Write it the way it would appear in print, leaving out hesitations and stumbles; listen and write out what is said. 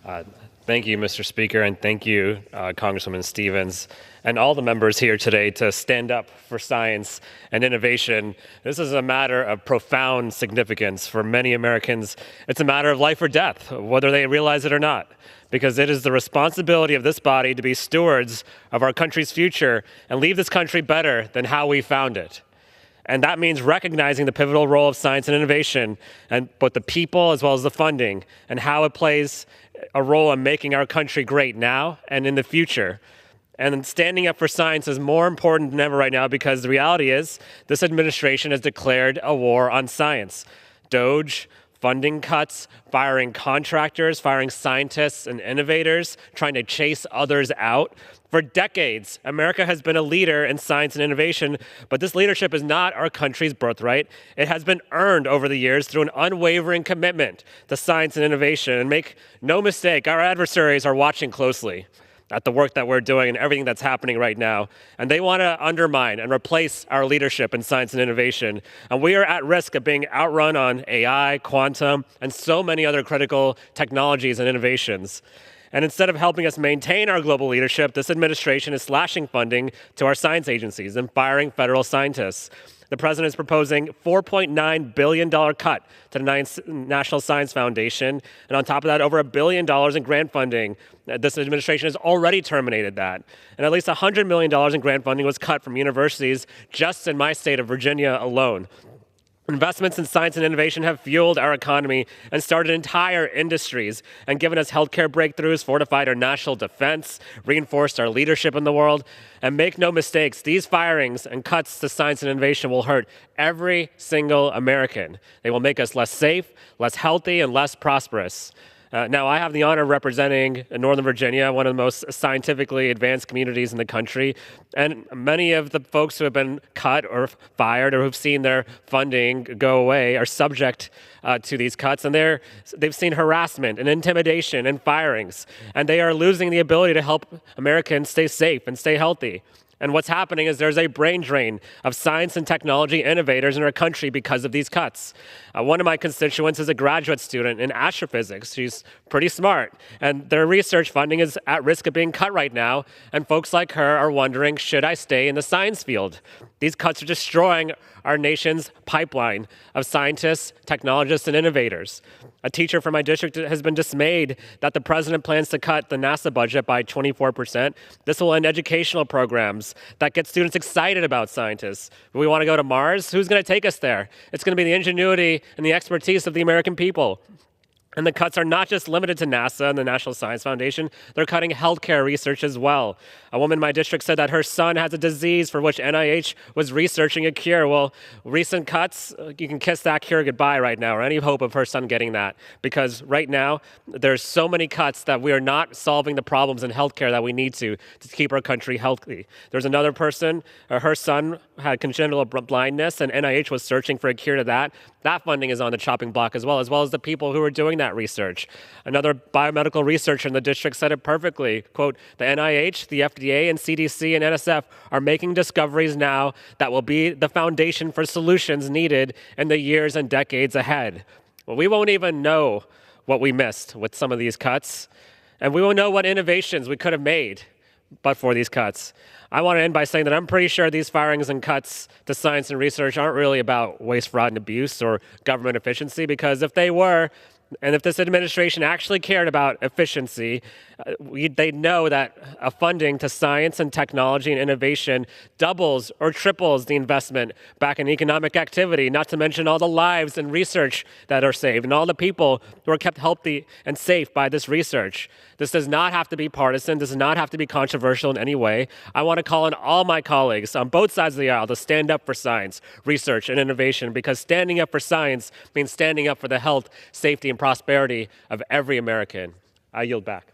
Uh, Thank you, Mr. Speaker, and thank you, Congresswoman Stevens, and all the members here today to stand up for science and innovation. This is a matter of profound significance for many Americans. It's a matter of life or death, whether they realize it or not, because it is the responsibility of this body to be stewards of our country's future and leave this country better than how we found it. And that means recognizing the pivotal role of science and innovation, and both the people as well as the funding, and how it plays a role in making our country great now and in the future. And standing up for science is more important than ever right now, because the reality is this administration has declared a war on science. DOGE, funding cuts, firing contractors, firing scientists and innovators, trying to chase others out. For decades, America has been a leader in science and innovation, but this leadership is not our country's birthright. It has been earned over the years through an unwavering commitment to science and innovation. And make no mistake, our adversaries are watching closely at the work that we're doing and everything that's happening right now. And they want to undermine and replace our leadership in science and innovation. And we are at risk of being outrun on AI, quantum, and so many other critical technologies and innovations. And instead of helping us maintain our global leadership, this administration is slashing funding to our science agencies and firing federal scientists. The president is proposing $4.9 billion cut to the National Science Foundation. And on top of that, over $1 billion in grant funding. This administration has already terminated that. And at least $100 million in grant funding was cut from universities just in my state of Virginia alone. Investments in science and innovation have fueled our economy and started entire industries and given us healthcare breakthroughs, fortified our national defense, reinforced our leadership in the world. And make no mistakes, these firings and cuts to science and innovation will hurt every single American. They will make us less safe, less healthy, and less prosperous. Now, I have the honor of representing Northern Virginia, one of the most scientifically advanced communities in the country. And many of the folks who have been cut or fired or who've seen their funding go away are subject to these cuts. And they've seen harassment and intimidation and firings. And they are losing the ability to help Americans stay safe and stay healthy. And what's happening is there's a brain drain of science and technology innovators in our country because of these cuts. One of my constituents is a graduate student in astrophysics. She's pretty smart, and their research funding is at risk of being cut right now, and folks like her are wondering, should I stay in the science field? These cuts are destroying our nation's pipeline of scientists, technologists, and innovators. A teacher from my district has been dismayed that the president plans to cut the NASA budget by 24%. This will end educational programs that get students excited about scientists. We want to go to Mars? Who's going to take us there? It's going to be the ingenuity and the expertise of the American people. And the cuts are not just limited to NASA and the National Science Foundation. They're cutting healthcare research as well. A woman in my district said that her son has a disease for which NIH was researching a cure. Well, recent cuts, you can kiss that cure goodbye right now, or any hope of her son getting that. Because right now, there's so many cuts that we are not solving the problems in healthcare that we need to keep our country healthy. There's another person, her son had congenital blindness, and NIH was searching for a cure to that. That funding is on the chopping block as well as the people who are doing that research. Another biomedical researcher in the district said it perfectly, quote, the NIH, the FDA, and CDC and NSF are making discoveries now that will be the foundation for solutions needed in the years and decades ahead. Well, we won't even know what we missed with some of these cuts, and we won't know what innovations we could have made but for these cuts. I want to end by saying that I'm pretty sure these firings and cuts to science and research aren't really about waste, fraud, and abuse or government efficiency, because if they were, and if this administration actually cared about efficiency, they'd know that funding to science and technology and innovation doubles or triples the investment back in economic activity, not to mention all the lives and research that are saved and all the people who are kept healthy and safe by this research. This does not have to be partisan. This does not have to be controversial in any way. I want to call on all my colleagues on both sides of the aisle to stand up for science, research, and innovation, because standing up for science means standing up for the health, safety, and prosperity of every American. I yield back.